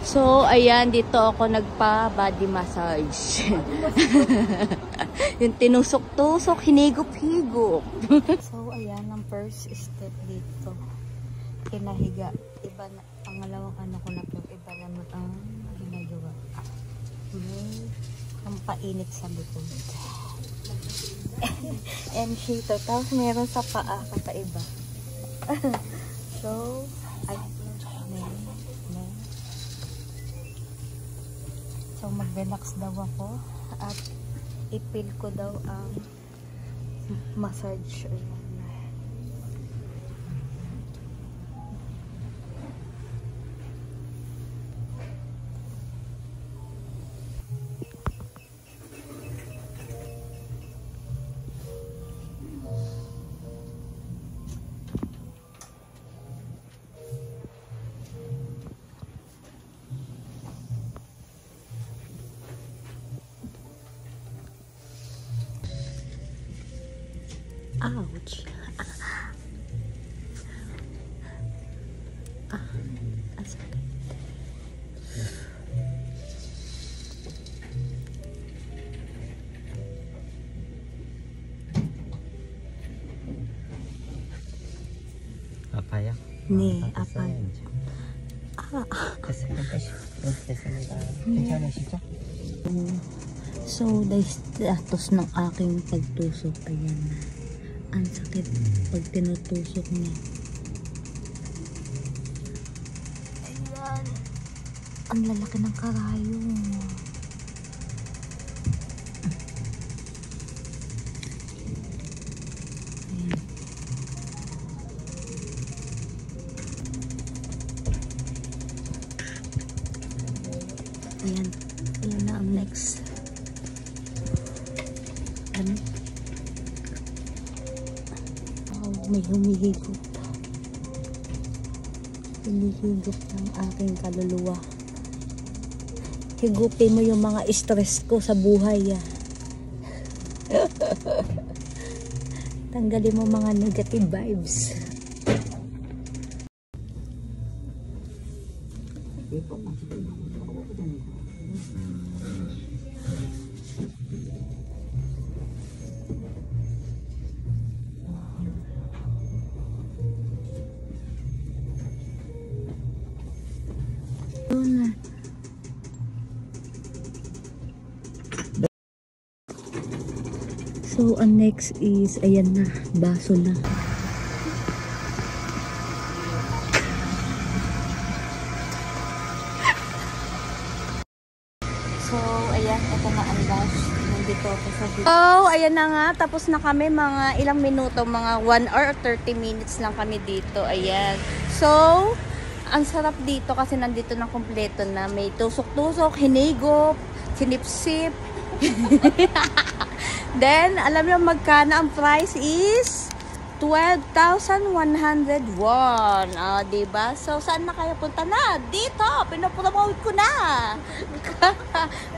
So, ayan, dito ako nagpa-body massage. Yung tinusok-tusok, hinigop-higop. So, ayan, ang first step dito. Kinahiga. Iba na, pangalawang ano ko na po, iba naman ang ginagawa. Ang painit sa likod. And heater. Tapos meron sa paa, kakaiba. So, ay, so mag-relax daw ako at ipil ko daw ang massage. Ouch. Sakit. Apa ya? Nih, apa? So, datos ng aking pagtusok. Ayan na. Ang sakit pag tinutusok niya. Ayan. Ang lalaki ng karayong. Ayan. Ayan. Ayan na ang next. Ano? May humihigop. Humihigop ng aking kaluluwa. Higupin mo yung mga stress ko sa buhay. Tanggalin mo mga negative vibes. So, ang next is, ayan na, baso na. So, ayan, ito na ang last. Nandito ako sa video. Oh, ayan na nga, tapos na kami mga ilang minuto, mga 1 hour or 30 minutes lang kami dito. Ayan. So, ang sarap dito kasi nandito na kompleto na. May tusok-tusok, hinigop, sinip-sip. Then, alam niyo magkano ang price is 12,100 won. Oh, diba? So, saan na kayo punta na? Dito! Pinapromote ko na!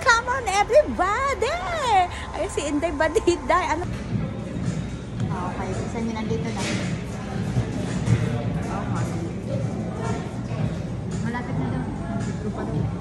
Come on, everybody! Ay, si Inday Badiday. Ano? Okay, saan nyo nandito na? Okay. Malapit na daw.